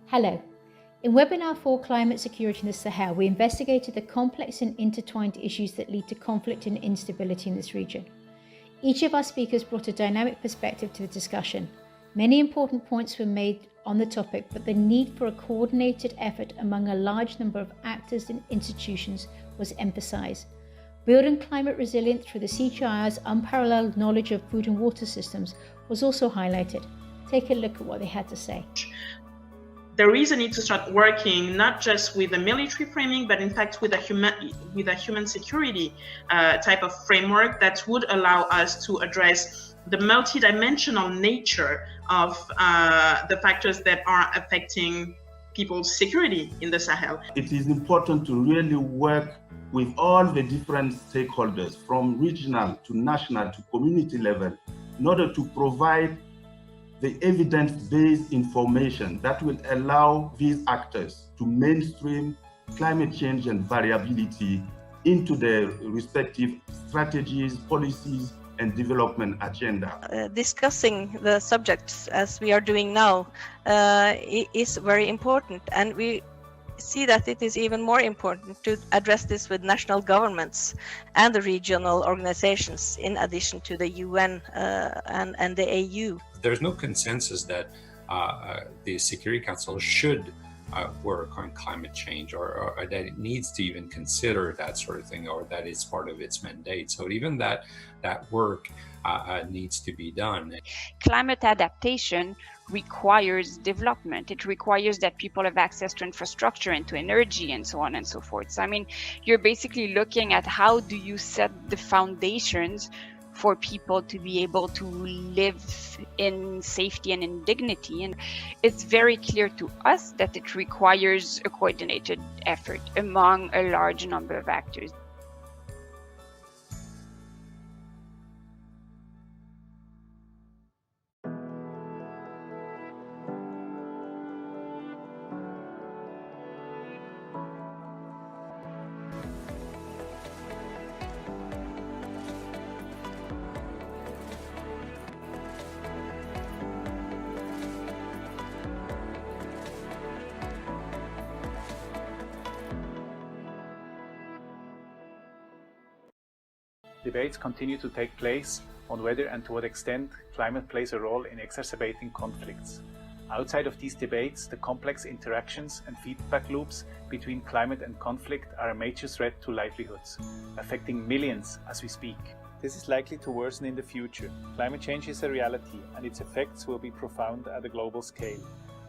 Hello. In webinar 4 Climate Security in the Sahel, we investigated the complex and intertwined issues that lead to conflict and instability in this region. Each of our speakers brought a dynamic perspective to the discussion. Many important points were made on the topic, but the need for a coordinated effort among a large number of actors and institutions was emphasized. Building climate resilience through the CGIAR's unparalleled knowledge of food and water systems was also highlighted. Take a look at what they had to say. There is a need to start working not just with a military framing, but in fact with a human security type of framework that would allow us to address the multidimensional nature of the factors that are affecting people's security in the Sahel. It is important to really work with all the different stakeholders, from regional to national to community level, in order to provide the evidence-based information that will allow these actors to mainstream climate change and variability into their respective strategies, policies, and development agenda. Discussing the subjects as we are doing now is very important, and we see that it is even more important to address this with national governments and the regional organizations in addition to the UN and the AU. There's no consensus that the Security Council should work on climate change or that it needs to even consider that sort of thing, or that it's part of its mandate. So even that work needs to be done. Climate adaptation requires development. It requires that people have access to infrastructure and to energy and so on and so forth. So I mean, you're basically looking at how do you set the foundations for people to be able to live in safety and in dignity. And it's very clear to us that it requires a coordinated effort among a large number of actors. Debates continue to take place on whether and to what extent climate plays a role in exacerbating conflicts. Outside of these debates, the complex interactions and feedback loops between climate and conflict are a major threat to livelihoods, affecting millions as we speak. This is likely to worsen in the future. Climate change is a reality, and its effects will be profound at a global scale.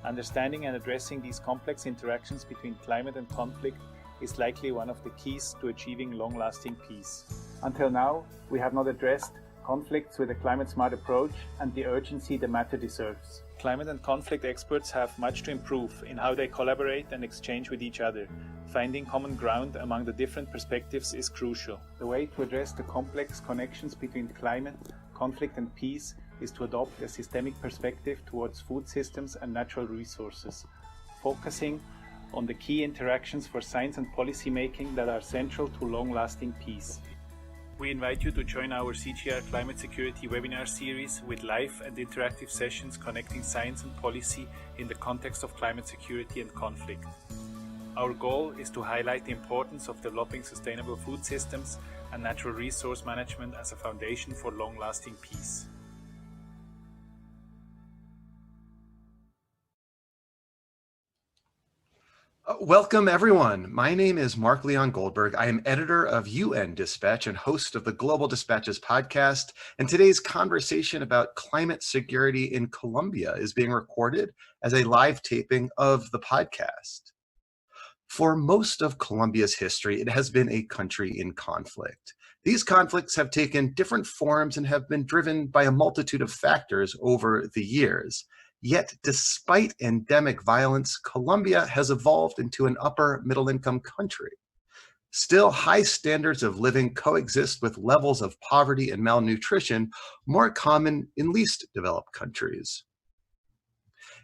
Understanding and addressing these complex interactions between climate and conflict is likely one of the keys to achieving long-lasting peace. Until now, we have not addressed conflicts with a climate-smart approach and the urgency the matter deserves. Climate and conflict experts have much to improve in how they collaborate and exchange with each other. Finding common ground among the different perspectives is crucial. The way to address the complex connections between climate, conflict and peace is to adopt a systemic perspective towards food systems and natural resources, focusing on the key interactions for science and policy making that are central to long-lasting peace. We invite you to join our CGIAR Climate Security webinar series with live and interactive sessions connecting science and policy in the context of climate security and conflict. Our goal is to highlight the importance of developing sustainable food systems and natural resource management as a foundation for long-lasting peace. Welcome, everyone. My name is Mark Leon Goldberg. I am editor of UN Dispatch and host of the Global Dispatches podcast. And today's conversation about climate security in Colombia is being recorded as a live taping of the podcast. For most of Colombia's history, it has been a country in conflict. These conflicts have taken different forms and have been driven by a multitude of factors over the years. Yet, despite endemic violence, Colombia has evolved into an upper middle-income country. Still, high standards of living coexist with levels of poverty and malnutrition more common in least developed countries.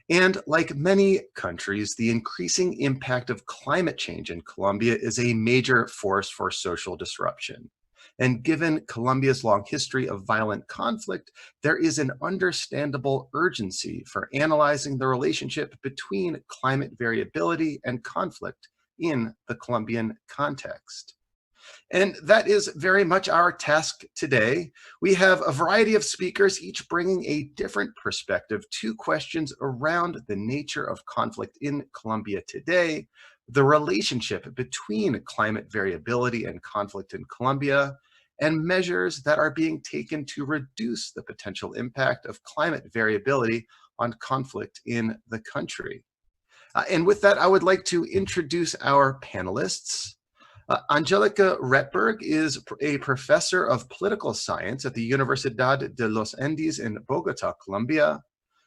And like many countries, the increasing impact of climate change in Colombia is a major force for social disruption. And given Colombia's long history of violent conflict, there is an understandable urgency for analyzing the relationship between climate variability and conflict in the Colombian context. And that is very much our task today. We have a variety of speakers, each bringing a different perspective to questions around the nature of conflict in Colombia today, the relationship between climate variability and conflict in Colombia, and measures that are being taken to reduce the potential impact of climate variability on conflict in the country. And with that, I would like to introduce our panelists. Angelica Retberg is a professor of political science at the Universidad de los Andes in Bogota, Colombia.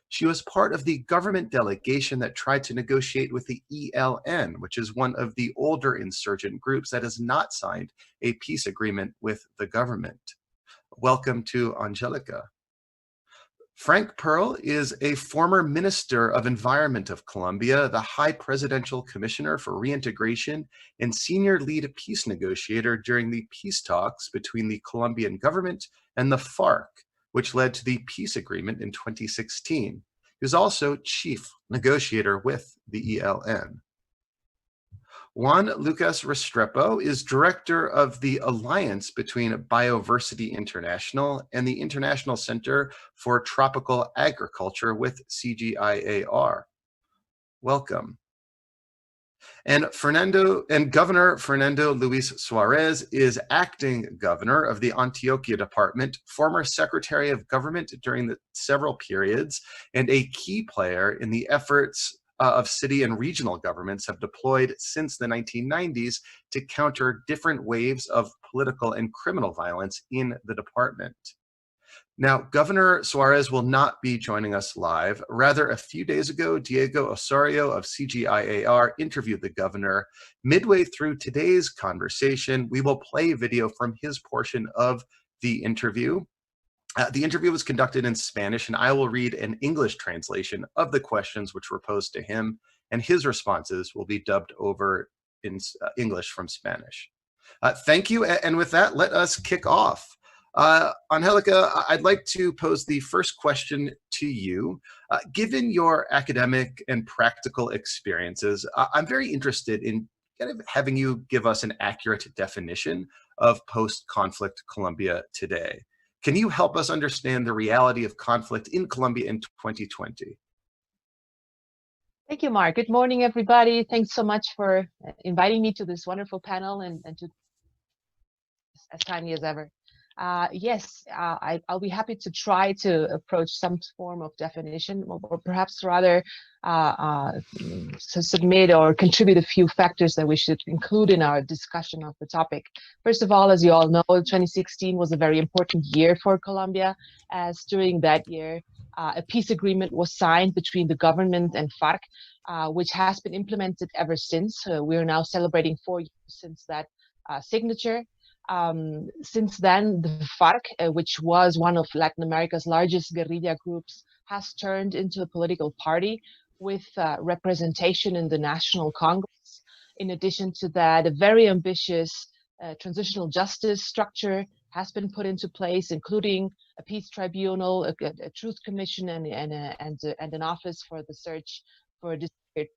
She was part of the government delegation that tried to negotiate with the ELN, which is one of the older insurgent groups that has not signed a peace agreement with the government. Welcome to Angelica. Frank Pearl is a former Minister of Environment of Colombia, the High Presidential Commissioner for Reintegration, and senior lead peace negotiator during the peace talks between the Colombian government and the FARC, which led to the peace agreement in 2016. He was also chief negotiator with the ELN. Juan Lucas Restrepo is director of the alliance between Bioversity International and the International Center for Tropical Agriculture with CGIAR. Welcome. And Governor Fernando Luis Suarez is acting governor of the Antioquia department, former secretary of government during the several periods, and a key player in the efforts of city and regional governments have deployed since the 1990s to counter different waves of political and criminal violence in the department. Now, Governor Suarez will not be joining us live. Rather, a few days ago, Diego Osorio of CGIAR interviewed the governor. Midway through today's conversation, we will play video from his portion of the interview. The interview was conducted in Spanish, and I will read an English translation of the questions which were posed to him, and his responses will be dubbed over in English from Spanish. Thank you, and with that, let us kick off. Angelica, I'd like to pose the first question to you. Given your academic and practical experiences, I'm very interested in kind of having you give us an accurate definition of post-conflict Colombia today. Can you help us understand the reality of conflict in Colombia in 2020? Thank you, Mark. Good morning, everybody. Thanks so much for inviting me to this wonderful panel and to as timely as ever. Yes, I'll be happy to try to approach some form of definition, or perhaps rather to submit or contribute a few factors that we should include in our discussion of the topic. First of all, as you all know, 2016 was a very important year for Colombia, as during that year, a peace agreement was signed between the government and FARC, which has been implemented ever since. We are now celebrating 4 years since that signature. Since then, the FARC, which was one of Latin America's largest guerrilla groups, has turned into a political party with representation in the National Congress. In addition to that, a very ambitious transitional justice structure has been put into place, including a peace tribunal, a truth commission, and an office for the search for disappeared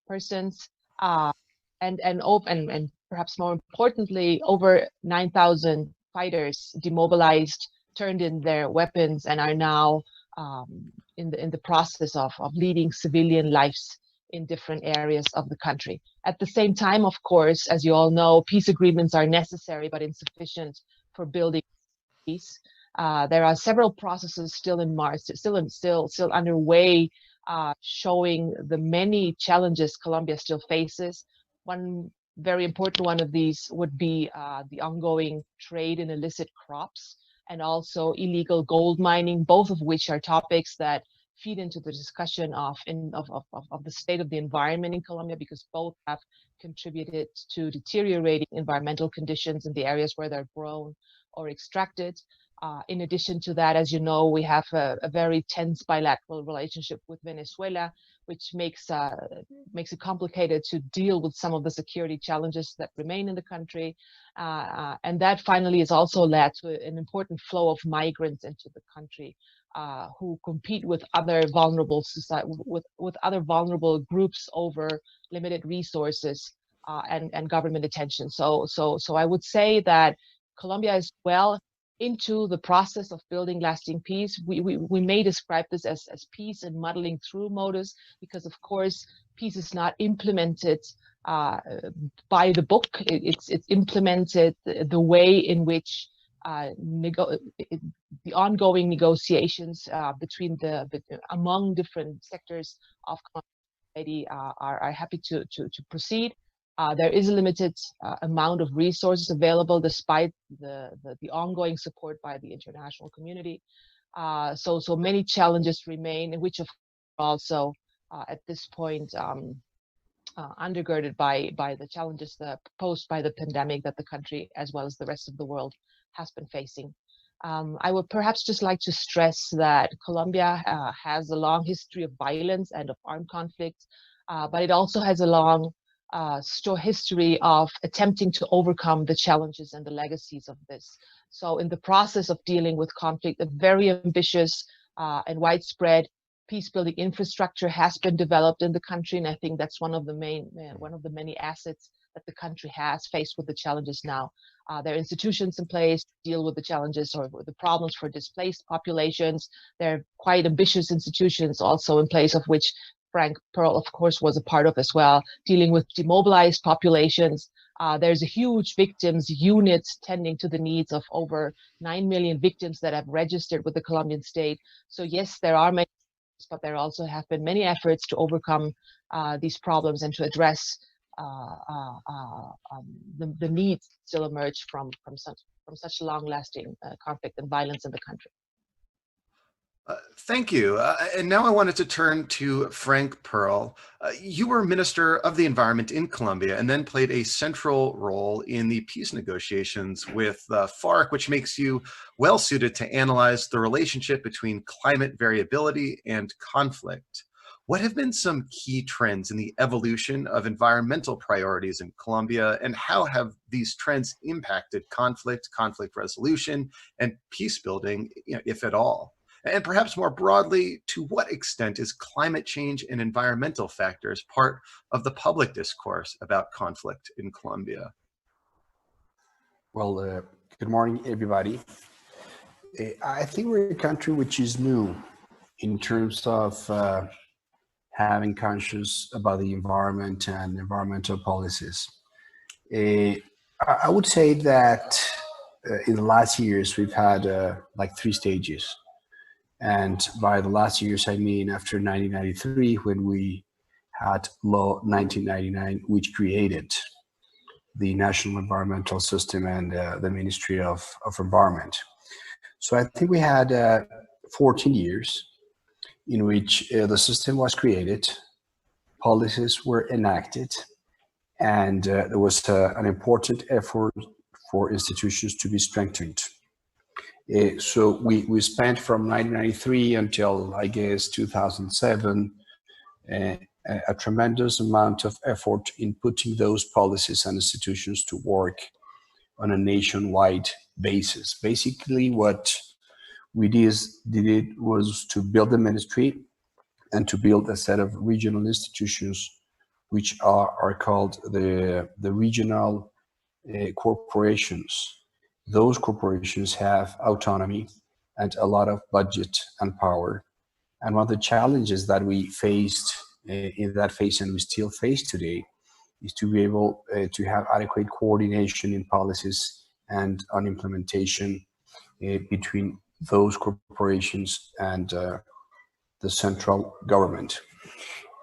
persons. And perhaps more importantly, over 9,000 fighters demobilized, turned in their weapons, and are now in the process of leading civilian lives in different areas of the country. At the same time, of course, as you all know, peace agreements are necessary but insufficient for building peace. There are several processes still in March, still underway, showing the many challenges Colombia still faces. One very important one of these would be the ongoing trade in illicit crops and also illegal gold mining, both of which are topics that feed into the discussion of the state of the environment in Colombia, because both have contributed to deteriorating environmental conditions in the areas where they're grown or extracted. In addition to that, as you know, we have a very tense bilateral relationship with Venezuela, which makes it complicated to deal with some of the security challenges that remain in the country. And that finally has also led to an important flow of migrants into the country who compete with other vulnerable with other vulnerable groups over limited resources and government attention. So I would say that Colombia is well into the process of building lasting peace. We may describe this as peace and muddling through modus, because of course peace is not implemented by the book. It's implemented the way in which the ongoing negotiations among different sectors of society are happy to proceed. There is a limited amount of resources available despite the ongoing support by the international community. So many challenges remain, which of course also at this point undergirded by the challenges posed by the pandemic that the country, as well as the rest of the world, has been facing. I would perhaps just like to stress that Colombia has a long history of violence and of armed conflict, but it also has a long history of attempting to overcome the challenges and the legacies of this. So in the process of dealing with conflict, a very ambitious and widespread peace-building infrastructure has been developed in the country, and I think that's one of the many assets that the country has faced with the challenges now. There are institutions in place to deal with the challenges or the problems for displaced populations. There are quite ambitious institutions also in place, of which Frank Pearl, of course, was a part of as well, dealing with demobilized populations. There's a huge victims unit tending to the needs of over 9 million victims that have registered with the Colombian state. So yes, there are many, but there also have been many efforts to overcome these problems and to address the needs that still emerge from such long-lasting conflict and violence in the country. Thank you. And now I wanted to turn to Frank Pearl. You were Minister of the Environment in Colombia and then played a central role in the peace negotiations with FARC, which makes you well suited to analyze the relationship between climate variability and conflict. What have been some key trends in the evolution of environmental priorities in Colombia, and how have these trends impacted conflict resolution, and peace building, if at all? And perhaps more broadly, to what extent is climate change and environmental factors part of the public discourse about conflict in Colombia? Well, good morning, everybody. I think we're a country which is new in terms of having conscious about the environment and environmental policies. I would say that in the last years, we've had like 3 stages. And by the last years, I mean after 1993, when we had Law 1999, which created the National Environmental System and the Ministry of Environment. So I think we had 14 years in which the system was created, policies were enacted, and there was an important effort for institutions to be strengthened. So we spent from 1993 until, I guess, 2007, a tremendous amount of effort in putting those policies and institutions to work on a nationwide basis. Basically, what we did was to build the ministry and to build a set of regional institutions, which are called the regional corporations. Those corporations have autonomy and a lot of budget and power. And one of the challenges that we faced in that phase, and we still face today, is to be able to have adequate coordination in policies and on implementation between those corporations and the central government.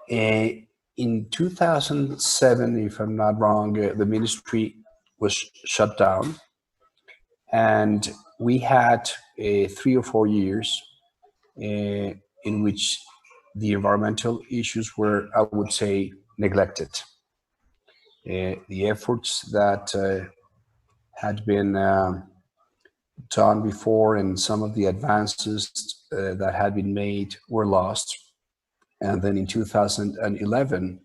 In 2007, if I'm not wrong, the ministry was shut down. And we had 3 or 4 years in which the environmental issues were, I would say, neglected. The efforts that had been done before and some of the advances that had been made were lost. And then in 2011,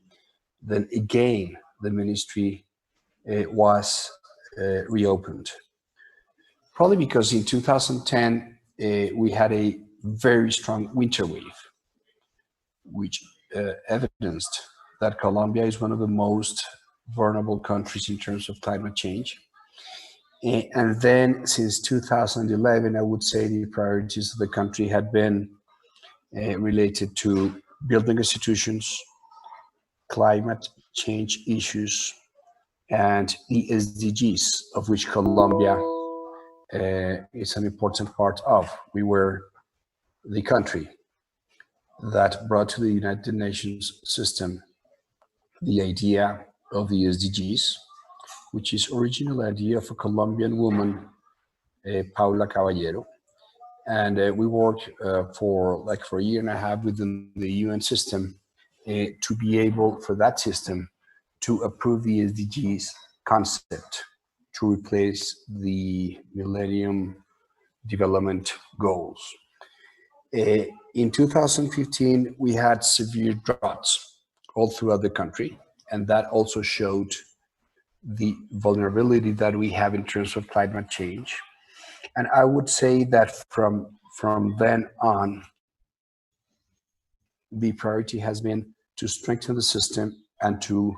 then again, the ministry was reopened. Probably because in 2010, we had a very strong winter wave, which evidenced that Colombia is one of the most vulnerable countries in terms of climate change. And then since 2011, I would say the priorities of the country had been related to building institutions, climate change issues, and the SDGs, of which Colombia is an important part of. We were the country that brought to the United Nations system the idea of the SDGs, which is original idea of a Colombian woman, Paula Caballero. And we worked for a year and a half within the UN system to be able for that system to approve the SDGs concept to replace the Millennium Development Goals. In 2015, we had severe droughts all throughout the country, and that also showed the vulnerability that we have in terms of climate change. And I would say that from then on, the priority has been to strengthen the system and to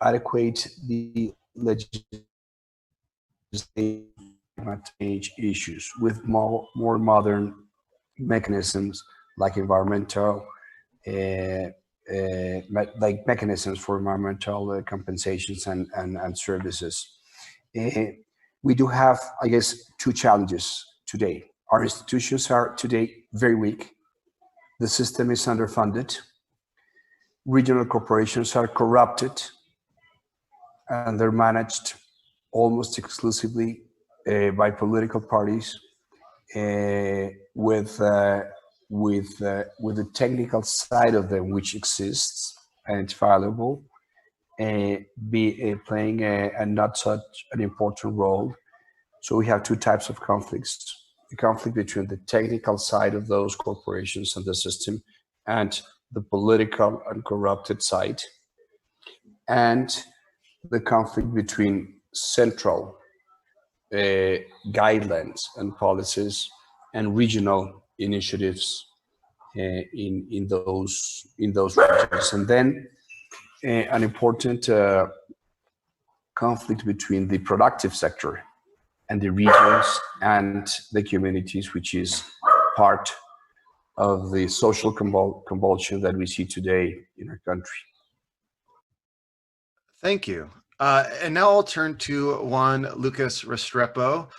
adequate the legislation climate change issues with more modern mechanisms like environmental, like mechanisms for environmental compensations and services. We do have, I guess, two challenges today. Our institutions are today very weak. The system is underfunded. Regional corporations are corrupted, and they're managed almost exclusively by political parties with the technical side of them, which exists and it's valuable, playing a not such an important role. So we have two types of conflicts: the conflict between the technical side of those corporations and the system, and the political and corrupted side, and the conflict between central guidelines and policies and regional initiatives in those regions. And then an important conflict between the productive sector and the regions and the communities, which is part of the social convulsion that we see today in our country. Thank you. And now I'll turn to Juan Lucas Restrepo.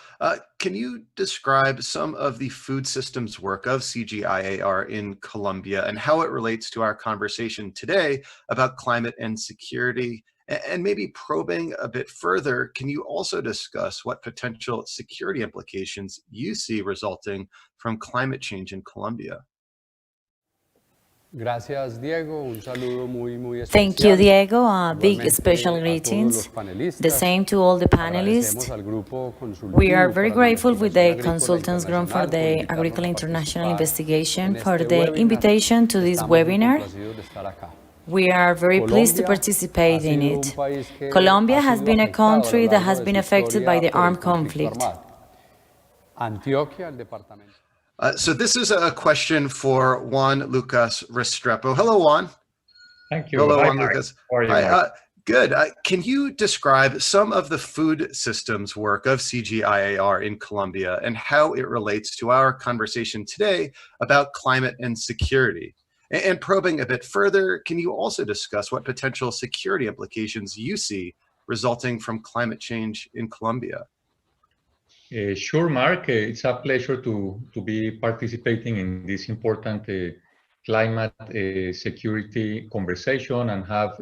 Can you describe some of the food systems work of CGIAR in Colombia and how it relates to our conversation today about climate and security? And maybe probing a bit further, can you also discuss what potential security implications you see resulting from climate change in Colombia? Thank you, Diego. Big special greetings. The same to all the panelists. We are very grateful with the Consultants Group for the Agricultural International Investigation for the invitation to this webinar. We are very pleased to participate in it. Colombia has been a country that has been affected by the armed conflict. So this is a question for Juan Lucas Restrepo. Hello, Juan. Thank you. Hello, Hi, Juan Mark. Lucas. How are you, Hi, Mark? good. Can you describe some of the food systems work of CGIAR in Colombia and how it relates to our conversation today about climate and security? And probing a bit further, can you also discuss what potential security implications you see resulting from climate change in Colombia? Sure, Mark. It's a pleasure to be participating in this important climate security conversation and have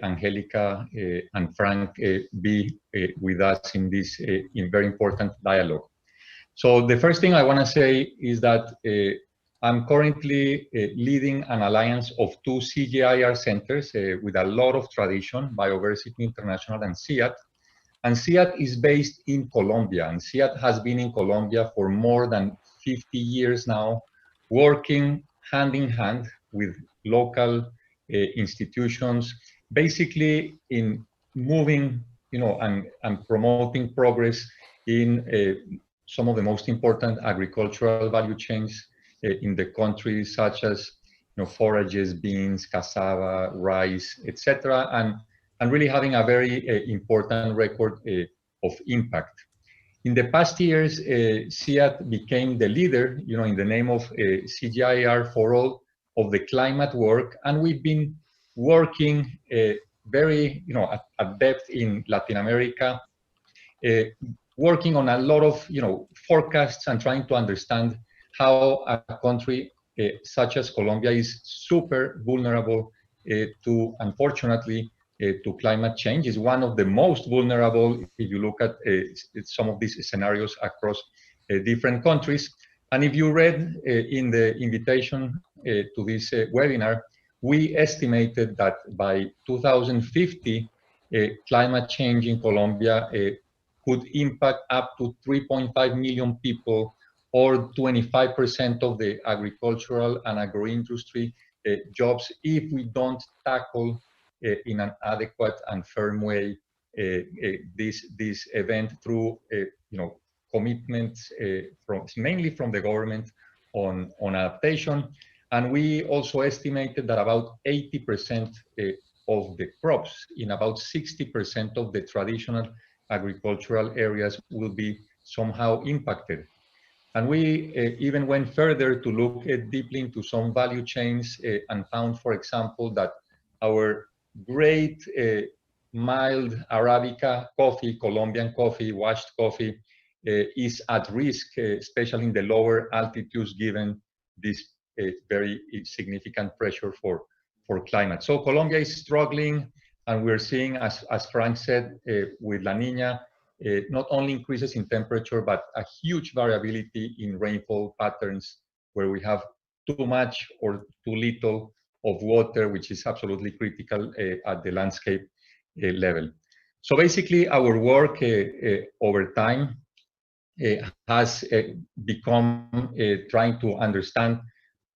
Angelica and Frank be with us in this very important dialogue. So the first thing I want to say is that I'm currently leading an alliance of two CGIAR centers with a lot of tradition, Biodiversity International and CIAT, And CGIAR is based in Colombia, and CGIAR has been in Colombia for more than 50 years now, working hand in hand with local institutions, basically in moving, and promoting progress in some of the most important agricultural value chains in the country, such as forages, beans, cassava, rice, etc., and really having a very important record of impact. In the past years, CGIAR became the leader, in the name of CGIAR for all of the climate work, and we've been working very, at depth in Latin America, working on a lot of, forecasts and trying to understand how a country such as Colombia is super vulnerable to, unfortunately, to climate change. Is one of the most vulnerable if you look at some of these scenarios across different countries. And if you read in the invitation to this webinar, we estimated that by 2050, climate change in Colombia could impact up to 3.5 million people, or 25% of the agricultural and agro-industry jobs, if we don't tackle in an adequate and firm way this event through commitments mainly from the government on adaptation. And we also estimated that about 80% of the crops in about 60% of the traditional agricultural areas will be somehow impacted. And we even went further to look deeply into some value chains and found, for example, that our great mild Arabica coffee, Colombian coffee, washed coffee, is at risk, especially in the lower altitudes, given this very significant pressure for climate. So Colombia is struggling, and we're seeing, as Frank said, with La Niña, not only increases in temperature, but a huge variability in rainfall patterns, where we have too much or too little of water, which is absolutely critical at the landscape level. So basically, our work over time has become trying to understand,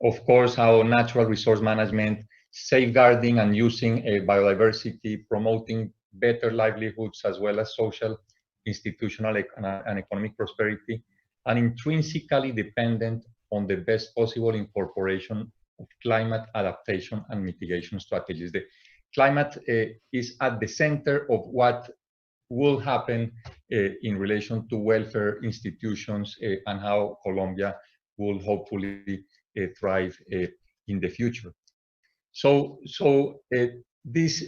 of course, how natural resource management, safeguarding and using biodiversity, promoting better livelihoods, as well as social, institutional, and economic prosperity, and intrinsically dependent on the best possible incorporation of climate adaptation and mitigation strategies. The climate is at the center of what will happen in relation to welfare institutions and how Colombia will hopefully thrive in the future. So this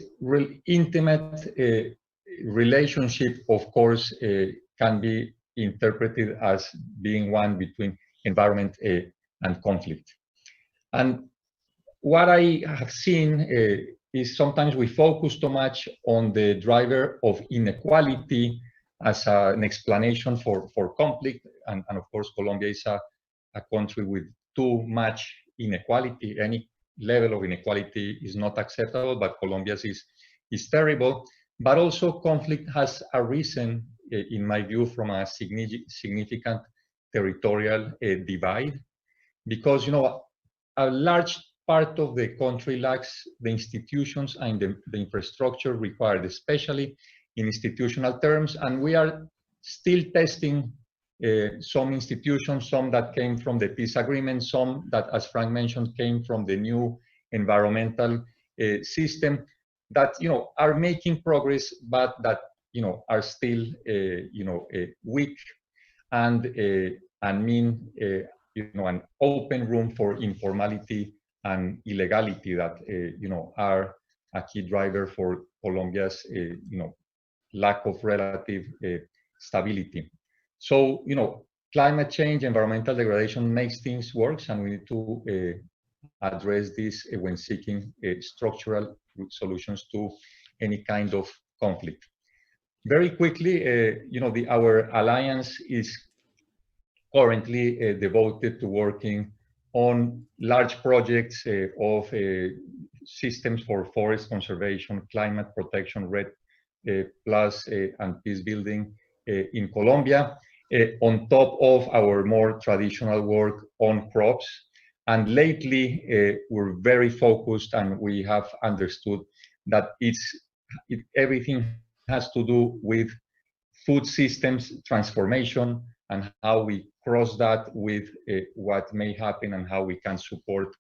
intimate relationship, of course, can be interpreted as being one between environment and conflict. And what I have seen is sometimes we focus too much on the driver of inequality as an explanation for conflict. And of course, Colombia is a country with too much inequality. Any level of inequality is not acceptable, but Colombia's is terrible. But also conflict has arisen, in my view, from a significant territorial divide, because a large part of the country lacks the institutions and the infrastructure required, especially in institutional terms. And we are still testing some institutions, some that came from the peace agreement, some that, as Frank mentioned, came from the new environmental system, that are making progress, but that are still weak and mean an open room for informality and illegality that are a key driver for Colombia's lack of relative stability. So climate change, environmental degradation makes things worse, and we need to address this when seeking structural solutions to any kind of conflict. Very quickly, our alliance is currently devoted to working on large projects of systems for forest conservation, climate protection, plus and peace building in Colombia, on top of our more traditional work on crops. And lately, we're very focused, and we have understood that everything has to do with food systems transformation and how we cross that with what may happen and how we can support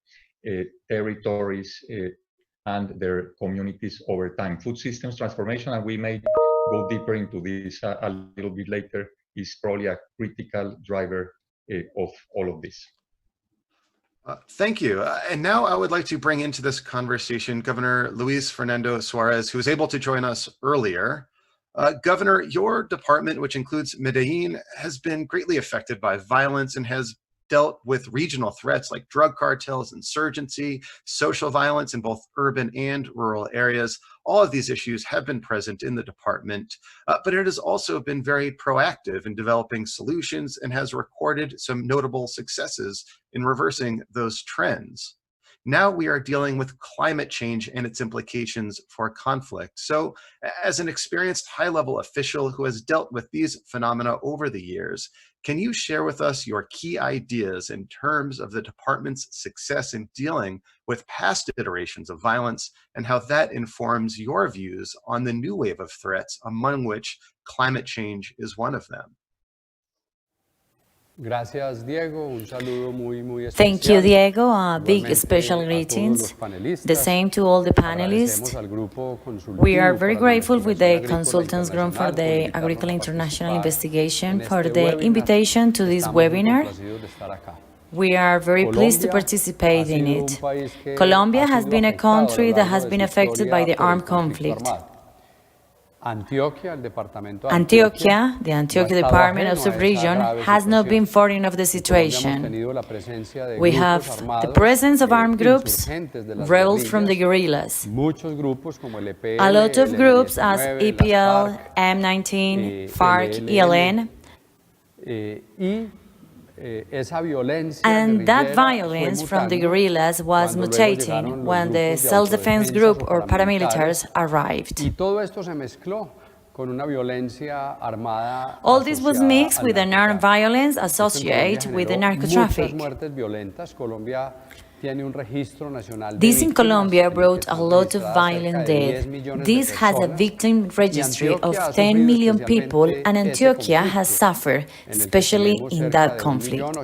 territories and their communities over time. Food systems transformation, and we may go deeper into this a little bit later, is probably a critical driver of all of this. Thank you. And now I would like to bring into this conversation Governor Luis Fernando Suarez, who was able to join us earlier. Governor, your department, which includes Medellin, has been greatly affected by violence and has dealt with regional threats like drug cartels, insurgency, social violence in both urban and rural areas. All of these issues have been present in the department, but it has also been very proactive in developing solutions and has recorded some notable successes in reversing those trends. Now we are dealing with climate change and its implications for conflict. So as an experienced high-level official who has dealt with these phenomena over the years, can you share with us your key ideas in terms of the department's success in dealing with past iterations of violence and how that informs your views on the new wave of threats, among which climate change is one of them? Thank you, Diego. Big special greetings. The same to all the panelists. We are very grateful with the Consultants Group for the Agricultural International Investigation for the invitation to this webinar. We are very pleased to participate in it. Colombia has been a country that has been affected by the armed conflict. Antioquia, the Antioquia department of sub-region, has not been foreign of the situation. We have the presence of armed groups, rebels from the guerrillas. A lot of groups as EPL, M19, FARC, ELN. And that violence from the guerrillas was mutating when the self-defense group or paramilitaries arrived. All this was mixed with an armed violence associated with the narco-traffic. This in Colombia brought a lot of violent death. This has a victim registry of 10 million people, and Antioquia has suffered, especially in that conflict,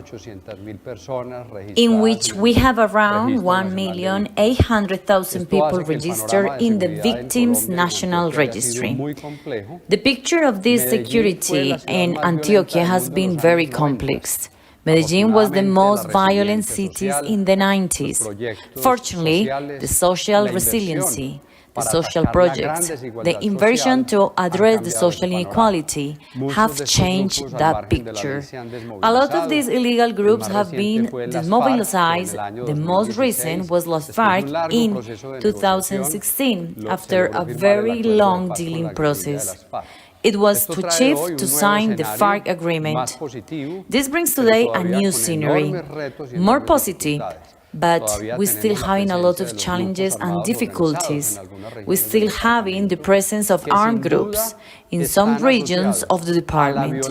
in which we have around 1,800,000 people registered in the Victims National Registry. The picture of this security in Antioquia has been very complex. Medellin was the most violent cities in the 90s. Fortunately, the social resiliency, the social projects, the inversion to address the social inequality have changed that picture. A lot of these illegal groups have been demobilized. The most recent was Los FARC in 2016, after a very long dealing process. It was too cheap to sign the FARC agreement. This brings today a new scenery, more positive, but we're still having a lot of challenges and difficulties. We're still having the presence of armed groups in some regions of the department,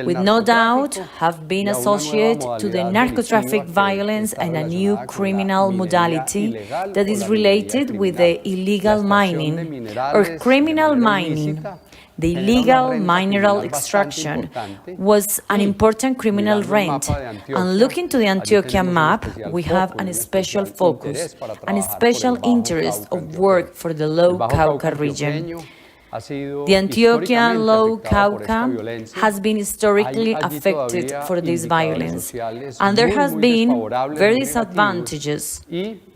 with no doubt have been associated to the narco-traffic violence and a new criminal modality that is related with the illegal mining or criminal mining. The illegal mineral extraction was an important criminal rent. And looking to the Antioquia map, we have a special focus, a special interest of work for the Low Cauca region. The Antioquia Low Cauca has been historically affected for this violence, and there has been very disadvantages,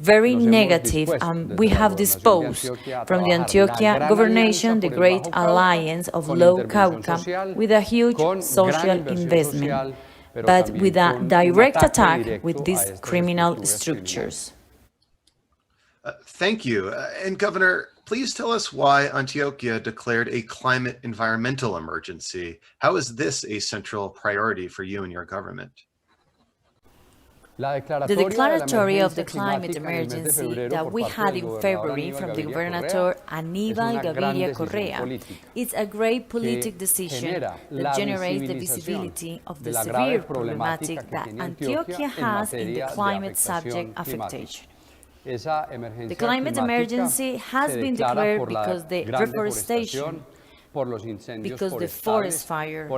very negative, and we have disposed from the Antioquia governation the great alliance of Low Cauca with a huge social investment, but with a direct attack with these criminal structures. Thank you. And Governor, please tell us why Antioquia declared a climate environmental emergency. How is this a central priority for you and your government? The declaratory of the climate emergency that we had in February from the Governor Aníbal Gaviria Correa is a great politic decision that generates the visibility of the severe problematic that Antioquia has in the climate subject affectation. The climate emergency has been declared because the reforestation, because the forest fire,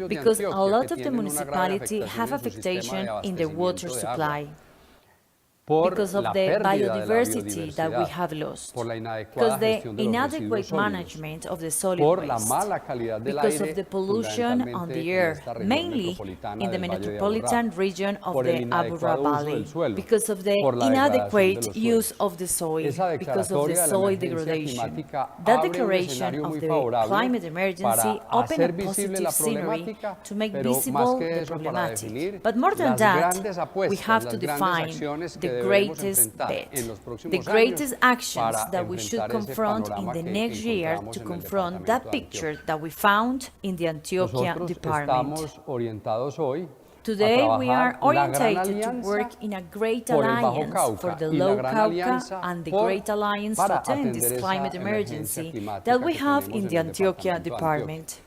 because a lot of the municipality have affectation in the water supply, because of the biodiversity that we have lost, because the inadequate management of the solid waste, because of the pollution on the air, mainly in the metropolitan region of the Aburrá Valley, because of the inadequate use of the soil, because of the soil degradation. That declaration of the climate emergency opened a positive scenery to make visible the problematic. But more than that, we have to define the greatest bet, the greatest actions that we should confront in the next year to confront that picture that we found in the Antioquia department. Today, we are orientated to work in a great alliance for the Low Cauca and the Great Alliance to attend this climate emergency that we have in the Antioquia department.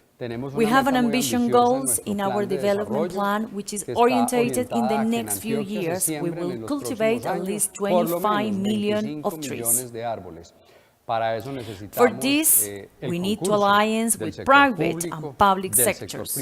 We have an ambition goals in our development plan, which is orientated in the next few years. We will cultivate at least 25 million of trees. For this, we need to alliance with private and public sectors,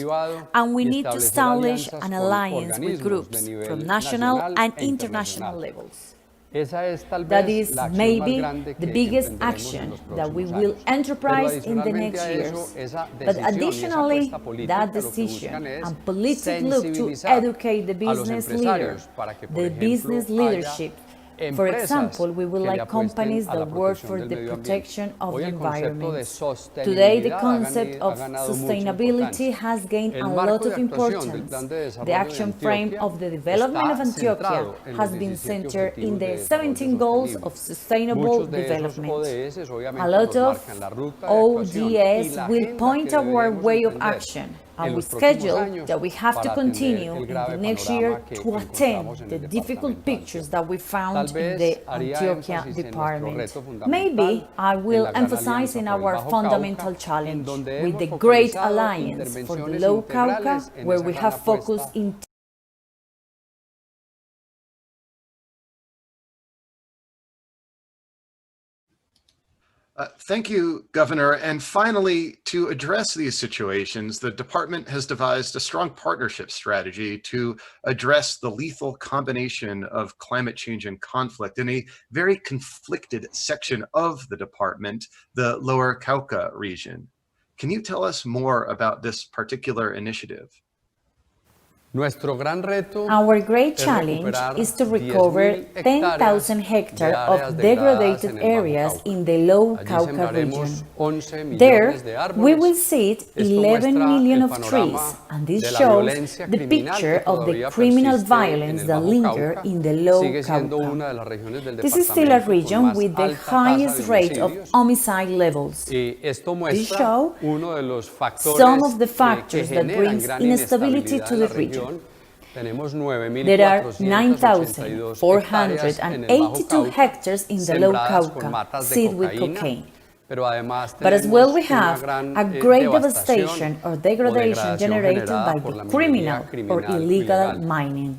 and we need to establish an alliance with groups from national and international levels. That is maybe the biggest action that we will enterprise in the next years. But additionally, that decision and politic look to educate the business leaders, the business leadership. For example, we would like companies that work for the protection of the environment. Today, the concept of sustainability has gained a lot of importance. The action frame of the development of Antioquia has been centered in the 17 goals of sustainable development. A lot of ODS will point our way of action, and we schedule that we have to continue in the next year to attend the difficult pictures that we found in the Antioquia department. Maybe I will emphasize in our fundamental challenge with the Great Alliance for the Low Cauca, where we have focused in Thank you, Governor. And finally, to address these situations, the department has devised a strong partnership strategy to address the lethal combination of climate change and conflict in a very conflicted section of the department, the Lower Cauca region. Can you tell us more about this particular initiative? Our great challenge is to recover 10,000 hectares of degraded areas in the Low Cauca region. There, we will seed 11 million of trees, and this shows the picture of the criminal violence that linger in the Low Cauca. This is still a region with the highest rate of homicide levels. This shows some of the factors that brings instability to the region. There are 9,482 hectares in the Low Cauca seed with cocaine. But as well, we have a great devastation or degradation generated by the criminal or illegal mining.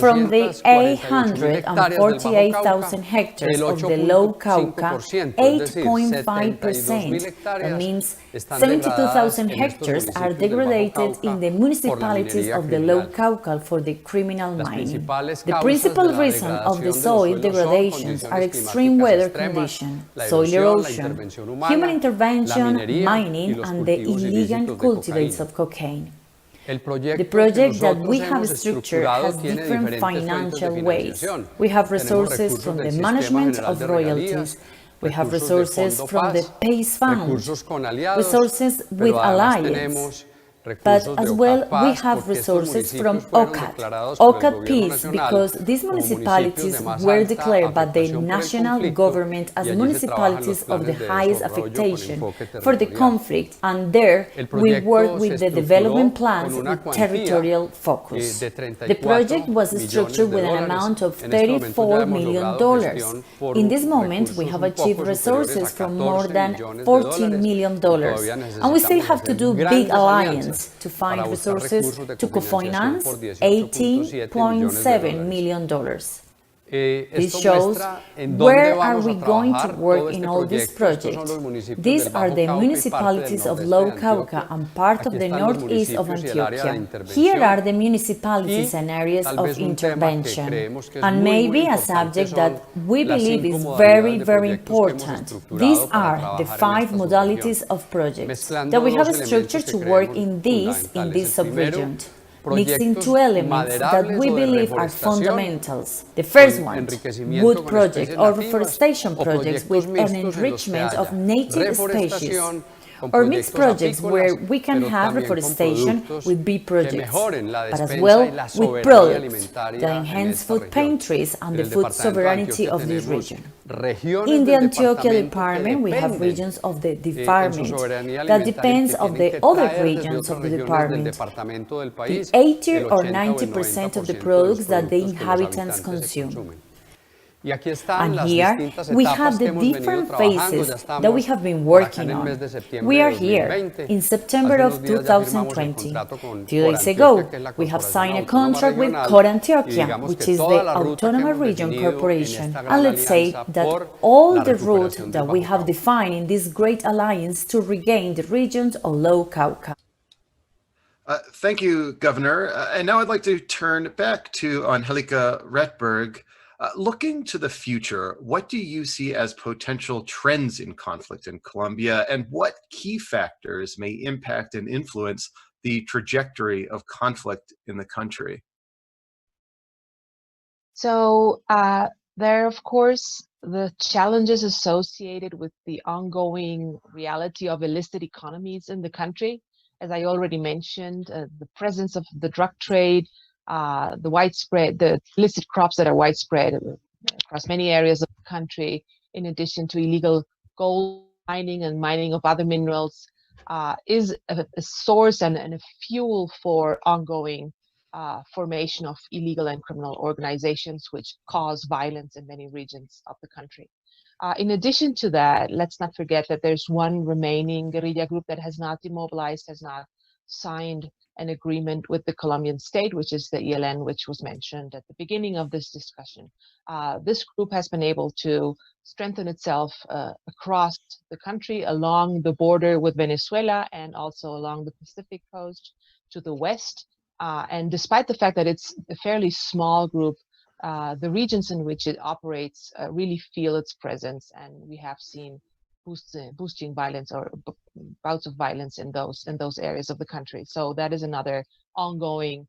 From the 848,000 hectares of the Low Cauca, 8.5%, that means 72,000 hectares are degraded in the municipalities of the Low Cauca for the criminal mining. The principal reason of the soil degradations are extreme weather conditions, soil erosion, human intervention, mining, and the illegal cultivates of cocaine. The project that we have structured has different financial ways. We have resources from the management of royalties. We have resources from the PACE funds, resources with alliance. But as well, we have resources from OCAD. OCAD Peace, because these municipalities were declared by the national government as municipalities of the highest affectation for the conflict, and there we work with the development plans with territorial focus. The project was structured with an amount of $34 million. In this moment, we have achieved resources from more than $14 million, and we still have to do big alliance to find resources to co-finance $18.7 million. This shows where are we going to work in all these projects. These are the municipalities of Low Cauca and part of the northeast of Antioquia. Here are the municipalities and areas of intervention, and maybe a subject that we believe is very, very important. These are the 5 modalities of projects that we have structured to work in this sub-region, mixing 2 elements that we believe are fundamentals. The first one, wood projects or reforestation projects with an enrichment of native species, or mixed projects where we can have reforestation with bee projects, but as well with products that enhance food pantries and the food sovereignty of this region. In the Antioquia department, we have regions of the department that depends of the other regions of the department, the 80 or 90% of the products that the inhabitants consume. And here we have the different phases that we have been working on. We are here in September of 2020. 2 days ago, we have signed a contract with COR Antioquia, which is the Autonomous Region Corporation. And let's say that all the route that we have defined in this great alliance to regain the regions of Low Cauca. Thank you, Governor. And now I'd like to turn back to Angelica Retberg. Looking to the future, what do you see as potential trends in conflict in Colombia, and what key factors may impact and influence the trajectory of conflict in the country? So there are, of course, the challenges associated with the ongoing reality of illicit economies in the country. As I already mentioned, the presence of the drug trade, the illicit crops that are widespread across many areas of the country, in addition to illegal gold mining and mining of other minerals, is a source and a fuel for ongoing formation of illegal and criminal organizations which cause violence in many regions of the country. In addition to that, let's not forget that there's one remaining guerrilla group that has not demobilized, has not signed an agreement with the Colombian state, which is the ELN, which was mentioned at the beginning of this discussion. This group has been able to strengthen itself across the country, along the border with Venezuela, and also along the Pacific coast to the west. And despite the fact that it's a fairly small group, the regions in which it operates really feel its presence, and we have seen boosting violence or bouts of violence in those areas of the country. So that is another ongoing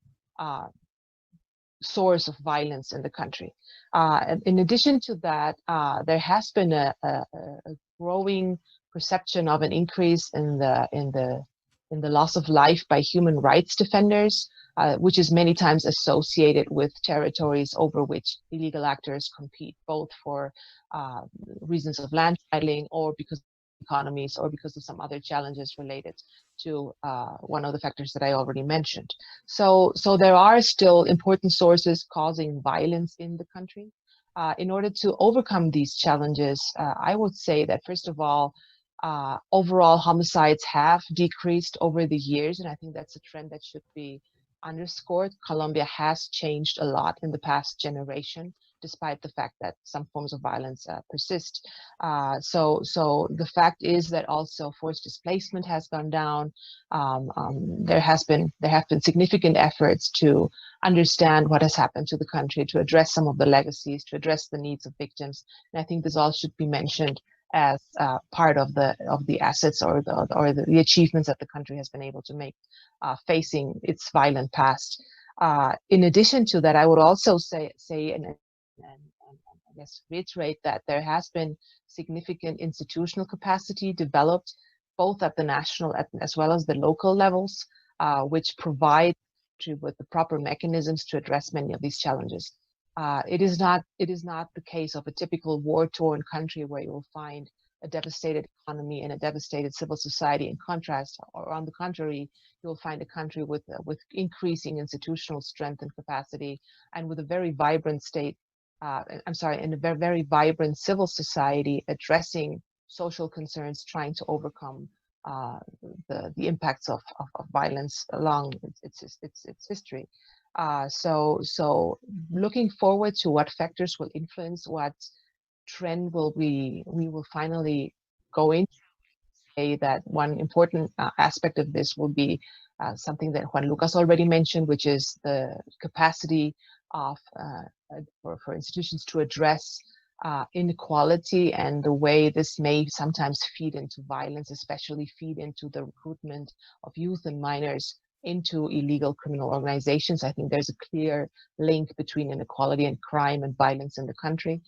source of violence in the country. In addition to that, there has been a growing perception of an increase in the loss of life by human rights defenders, which is many times associated with territories over which illegal actors compete, both for reasons of land titling or because of economies or because of some other challenges related to one of the factors that I already mentioned. So there are still important sources causing violence in the country. In order to overcome these challenges, I would say that, first of all, overall homicides have decreased over the years, and I think that's a trend that should be underscored. Colombia has changed a lot in the past generation, despite the fact that some forms of violence persist. So the fact is that also forced displacement has gone down. There have been significant efforts to understand what has happened to the country, to address some of the legacies, to address the needs of victims. And I think this all should be mentioned as part of the assets or the achievements that the country has been able to make facing its violent past. In addition to that, I would also say and I guess reiterate that there has been significant institutional capacity developed both at the national as well as the local levels. which provide with the proper mechanisms to address many of these challenges. It is not the case of a typical war-torn country where you will find a devastated economy and a devastated civil society. In contrast, or on the contrary, you will find a country with increasing institutional strength and capacity, and with a very vibrant state. And a very, very vibrant civil society addressing social concerns, trying to overcome the impacts of violence along its history. So looking forward to what factors will influence what trend we will finally go into. Say that one important aspect of this will be something that Juan Lucas already mentioned, which is the capacity of for institutions to address inequality and the way this may sometimes feed into violence, especially feed into the recruitment of youth and minors into illegal criminal organizations. I think there's a clear link between inequality and crime and violence in the country.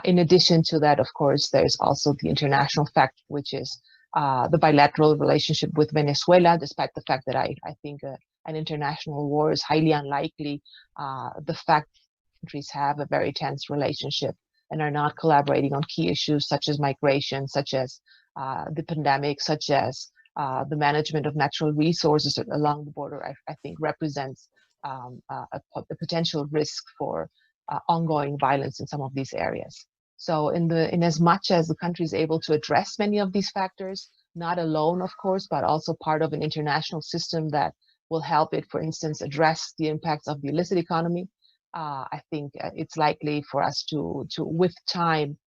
In addition to that, of course, there's also the international factor, which is the bilateral relationship with Venezuela, despite the fact that I think an international war is highly unlikely. The fact that countries have a very tense relationship and are not collaborating on key issues such as migration, such as the pandemic, such as the management of natural resources along the border, I think represents a potential risk for ongoing violence in some of these areas. So in as much as the country is able to address many of these factors, not alone, of course, but also part of an international system that will help it, for instance, address the impacts of the illicit economy, I think it's likely for us to with time,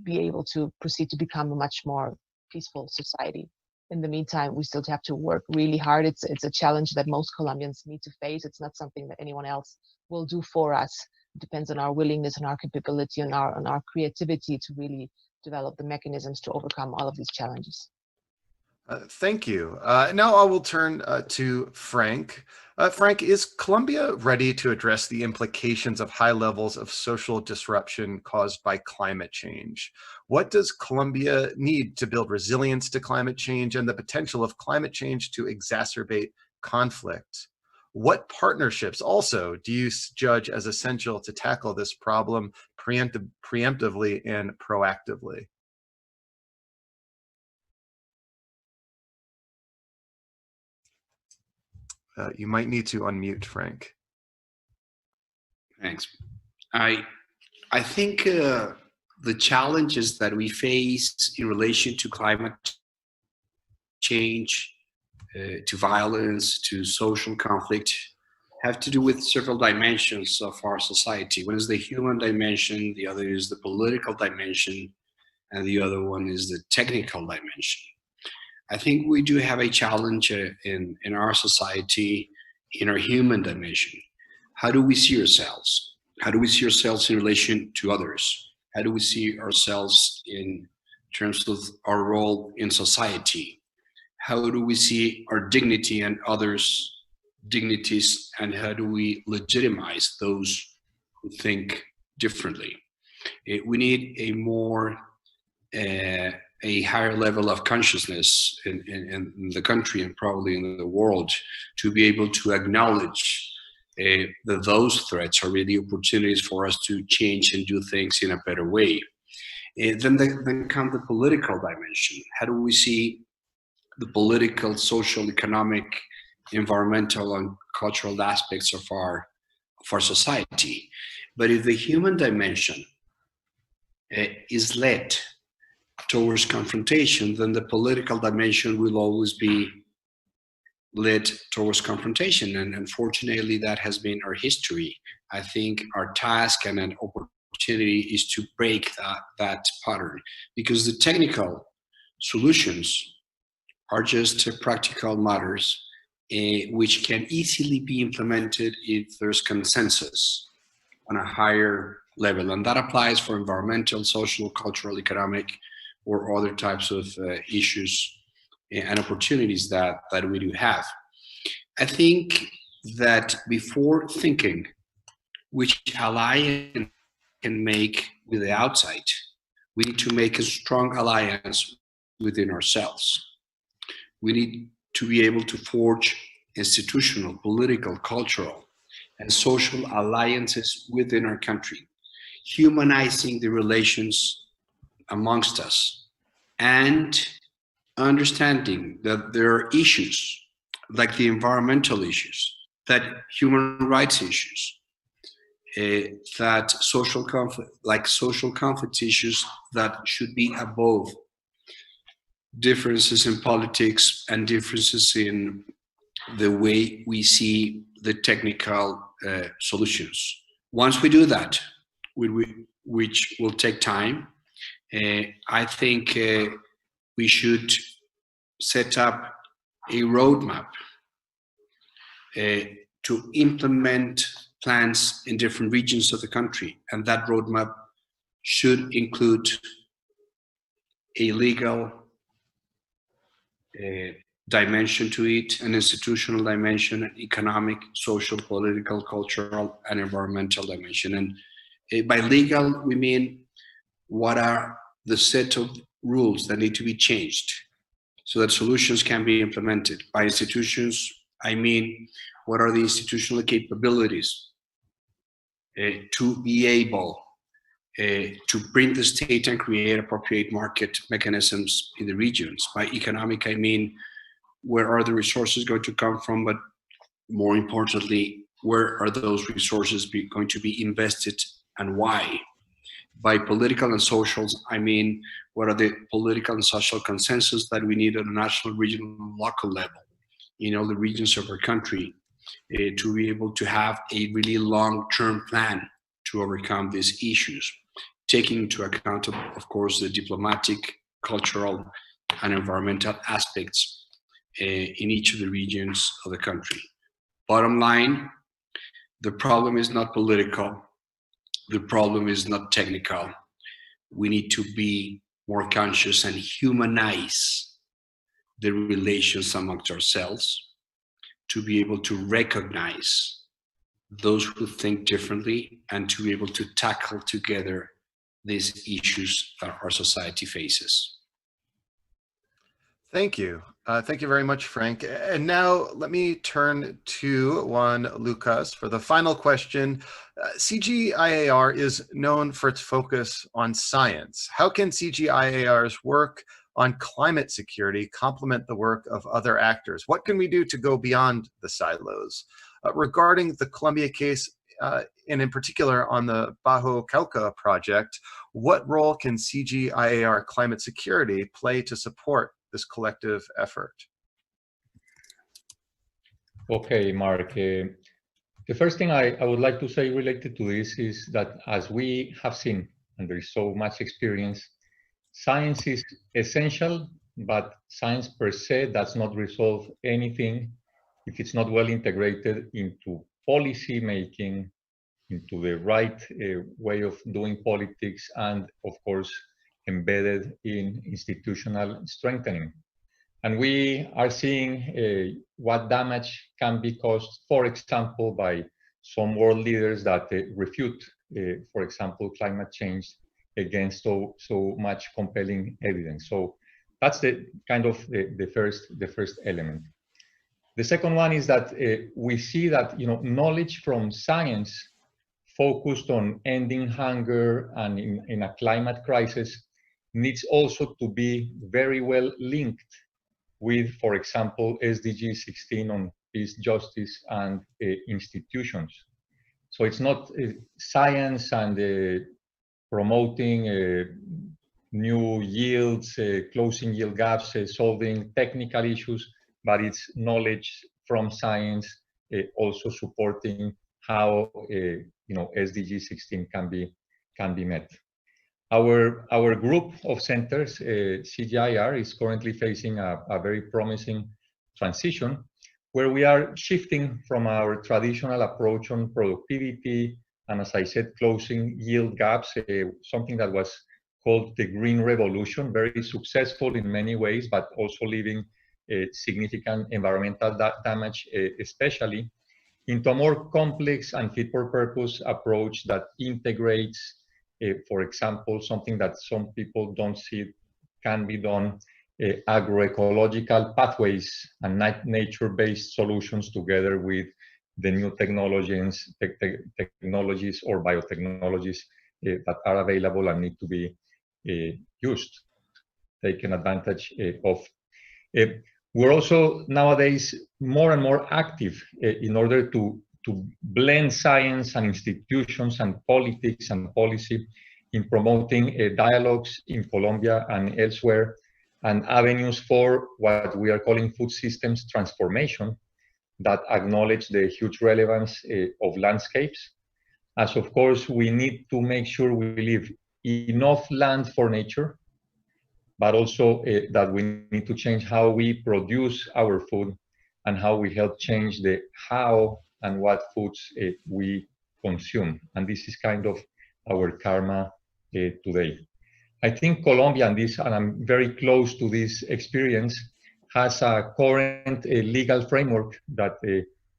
be able to proceed to become a much more peaceful society. In the meantime, we still have to work really hard. It's a challenge that most Colombians need to face. It's not something that anyone else will do for us. It depends on our willingness and our capability and our creativity to really develop the mechanisms to overcome all of these challenges. Thank you. Now I will turn to Frank. Frank, is Colombia ready to address the implications of high levels of social disruption caused by climate change? What does Colombia need to build resilience to climate change and the potential of climate change to exacerbate conflict? What partnerships also do you judge as essential to tackle this problem preemptively and proactively? You might need to unmute, Frank. Thanks. I think the challenges that we face in relation to climate change, to violence, to social conflict, have to do with several dimensions of our society. One is the human dimension, the other is the political dimension, and the other one is the technical dimension. I think we do have a challenge in our society, in our human dimension. How do we see ourselves? How do we see ourselves in relation to others? How do we see ourselves in terms of our role in society? How do we see our dignity and others' dignities, and how do we legitimize those who think differently? We need a more a higher level of consciousness in the country and probably in the world to be able to acknowledge that those threats are really opportunities for us to change and do things in a better way. Then comes the political dimension. How do we see the political, social, economic, environmental, and cultural aspects of our society? But if the human dimension is led towards confrontation, then the political dimension will always be led towards confrontation. And unfortunately, that has been our history. I think our task and an opportunity is to break that pattern, because the technical solutions are just practical matters which can easily be implemented if there's consensus on a higher level. And that applies for environmental, social, cultural, economic, or other types of issues and opportunities that we do have. I think that before thinking which alliance can make with the outside, we need to make a strong alliance within ourselves. We need to be able to forge institutional, political, cultural, and social alliances within our country, humanizing the relations amongst us, and understanding that there are issues like the environmental issues, that human rights issues, that social conflict, like social conflict issues that should be above differences in politics and differences in the way we see the technical solutions. Once we do that, which will take time, I think we should set up a roadmap to implement plans in different regions of the country. And that roadmap should include a legal dimension to it, an institutional dimension, an economic, social, political, cultural, and environmental dimension. And by legal, we mean what are the set of rules that need to be changed so that solutions can be implemented. By institutions, I mean, what are the institutional capabilities to be able to bring the state and create appropriate market mechanisms in the regions. By economic, I mean, where are the resources going to come from, but more importantly, where are those resources going to be invested and why? By political and socials, I mean, what are the political and social consensus that we need at a national, regional, and local level in all the regions of our country to be able to have a really long-term plan to overcome these issues, taking into account, of course, the diplomatic, cultural, and environmental aspects in each of the regions of the country. Bottom line, the problem is not political. The problem is not technical. We need to be more conscious and humanize the relations amongst ourselves to be able to recognize those who think differently and to be able to tackle together these issues that our society faces. Thank you. Thank you very much, Frank. And now let me turn to Juan Lucas for the final question. CGIAR is known for its focus on science. How can CGIAR's work on climate security complement the work of other actors? What can we do to go beyond the silos? Regarding the Colombia case, and in particular on the Bajo Cauca project, what role can CGIAR climate security play to support this collective effort? Okay, Mark. The first thing I would like to say related to this is that as we have seen, and there is so much experience, science is essential, but science per se does not resolve anything if it's not well integrated into policy making, into the right way of doing politics, and of course, embedded in institutional strengthening. And we are seeing what damage can be caused, for example, by some world leaders that refute, for example, climate change against so much compelling evidence. So that's the kind of the first element. The second one is that we see that knowledge from science focused on ending hunger and in a climate crisis needs also to be very well linked with, for example, SDG 16 on peace, justice, and institutions. So it's not science and promoting new yields, closing yield gaps, solving technical issues, but it's knowledge from science also supporting how SDG 16 can be met. Our group of centers, CGIAR, is currently facing a very promising transition where we are shifting from our traditional approach on productivity and, as I said, closing yield gaps, something that was called the Green Revolution, very successful in many ways, but also leaving significant environmental damage, especially, into a more complex and fit-for-purpose approach that integrates, for example, something that some people don't see can be done, agroecological pathways and nature-based solutions together with the new technologies or biotechnologies that are available and need to be used, taken advantage of. We're also nowadays more and more active in order to blend science and institutions and politics and policy in promoting dialogues in Colombia and elsewhere, and avenues for what we are calling food systems transformation that acknowledge the huge relevance of landscapes. As of course, we need to make sure we leave enough land for nature, but also that we need to change how we produce our food and how we help change the how and what foods we consume. And this is kind of our karma today. I think Colombia, and I'm very close to this experience, has a current legal framework that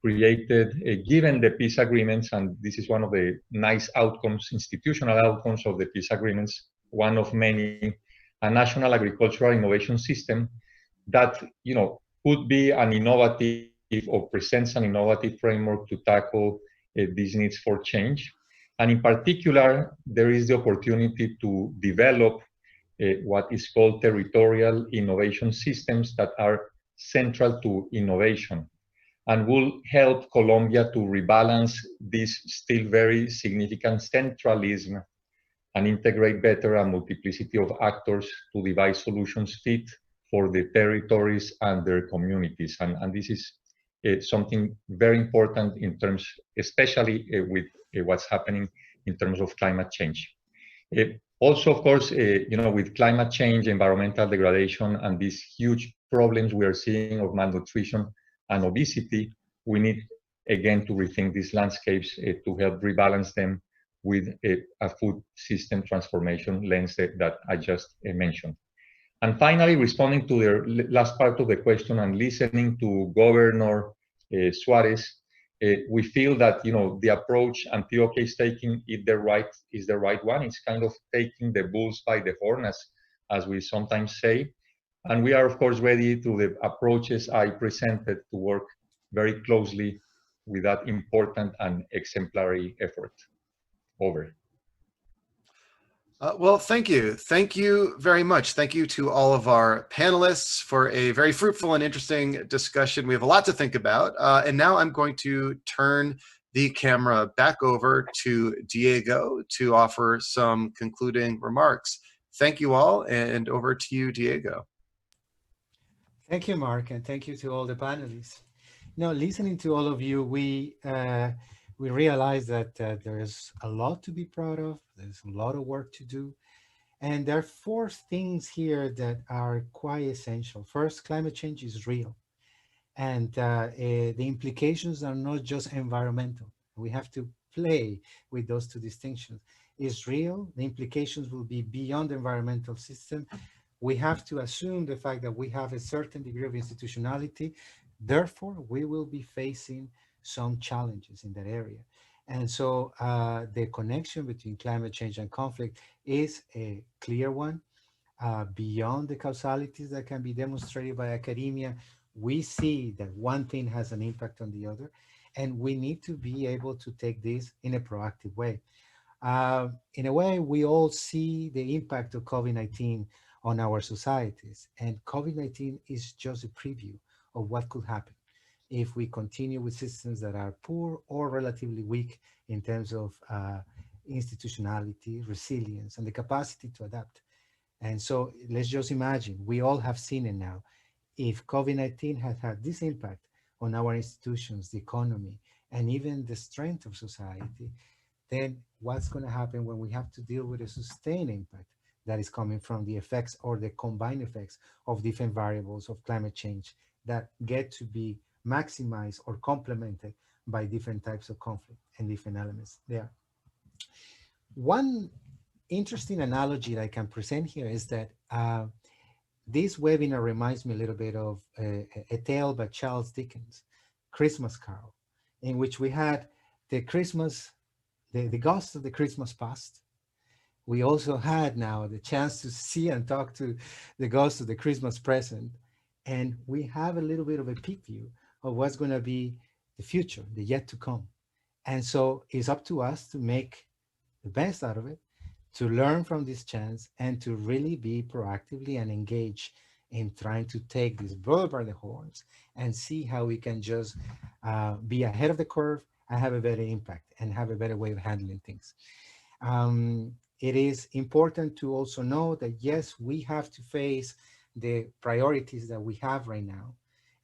created, given the peace agreements, and this is one of the nice outcomes, institutional outcomes of the peace agreements, one of many, a national agricultural innovation system that could be an innovative or presents an innovative framework to tackle these needs for change. And in particular, there is the opportunity to develop what is called territorial innovation systems that are central to innovation and will help Colombia to rebalance this still very significant centralism and integrate better a multiplicity of actors to devise solutions fit for the territories and their communities. And this is something very important in terms, especially with what's happening in terms of climate change. Also, of course, with climate change, environmental degradation, and these huge problems we are seeing of malnutrition and obesity, we need, again, to rethink these landscapes to help rebalance them with a food system transformation lens that I just mentioned. And finally, responding to the last part of the question and listening to Governor Suarez, we feel that the approach Antioquia is taking is the right one. It's kind of taking the bulls by the horn, as we sometimes say. And we are, of course, ready to the approaches I presented to work very closely with that important and exemplary effort. Over. Well, thank you. Thank you very much. Thank you to all of our panelists for a very fruitful and interesting discussion. We have a lot to think about. And now I'm going to turn the camera back over to Diego to offer some concluding remarks. Thank you all, and over to you, Diego. Thank you, Mark, and thank you to all the panelists. Now, listening to all of you, we realize that there is a lot to be proud of. There's a lot of work to do. And there are 4 things here that are quite essential. First, climate change is real. And the implications are not just environmental. We have to play with those 2 distinctions. It's real. The implications will be beyond the environmental system. We have to assume the fact that we have a certain degree of institutionality. Therefore, we will be facing some challenges in that area. And so the connection between climate change and conflict is a clear one. Beyond the causalities that can be demonstrated by academia, we see that one thing has an impact on the other, and we need to be able to take this in a proactive way. In a way, we all see the impact of COVID-19 on our societies, and COVID-19 is just a preview of what could happen if we continue with systems that are poor or relatively weak in terms of institutionality, resilience, and the capacity to adapt. And so let's just imagine, we all have seen it now. If COVID-19 had had this impact on our institutions, the economy, and even the strength of society, then what's going to happen when we have to deal with a sustained impact that is coming from the effects or the combined effects of different variables of climate change that get to be maximized or complemented by different types of conflict and different elements there. One interesting analogy that I can present here is that this webinar reminds me a little bit of a tale by Charles Dickens, Christmas Carol, in which we had the ghost of the Christmas past, we also had now the chance to see and talk to the ghost of the Christmas present. And we have a little bit of a peek view of what's going to be the future, the yet to come. And so it's up to us to make the best out of it, to learn from this chance, and to really be proactively and engage in trying to take this bull by the horns and see how we can just be ahead of the curve and have a better impact and have a better way of handling things. It is important to also know that, yes, we have to face the priorities that we have right now.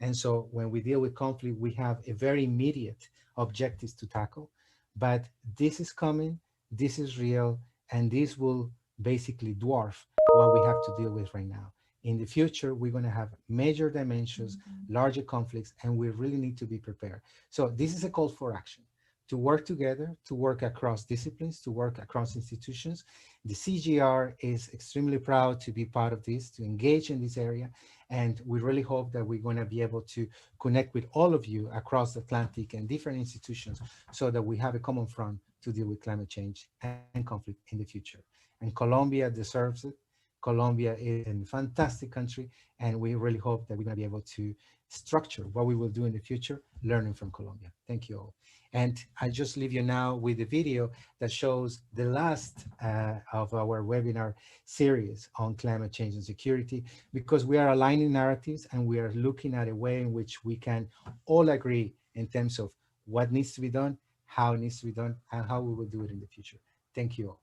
And so when we deal with conflict, we have a very immediate objectives to tackle, but this is coming, this is real, and this will basically dwarf what we have to deal with right now. In the future, we're going to have major dimensions, larger conflicts, and we really need to be prepared. So this is a call for action, to work together, to work across disciplines, to work across institutions. The CGIAR is extremely proud to be part of this, to engage in this area. And we really hope that we're going to be able to connect with all of you across the Atlantic and different institutions so that we have a common front to deal with climate change and conflict in the future. And Colombia deserves it. Colombia is a fantastic country, and we really hope that we're going to be able to structure what we will do in the future, learning from Colombia. Thank you all. And I just leave you now with a video that shows the last of our webinar series on climate change and security, because we are aligning narratives and we are looking at a way in which we can all agree in terms of what needs to be done, how it needs to be done, and how we will do it in the future. Thank you all.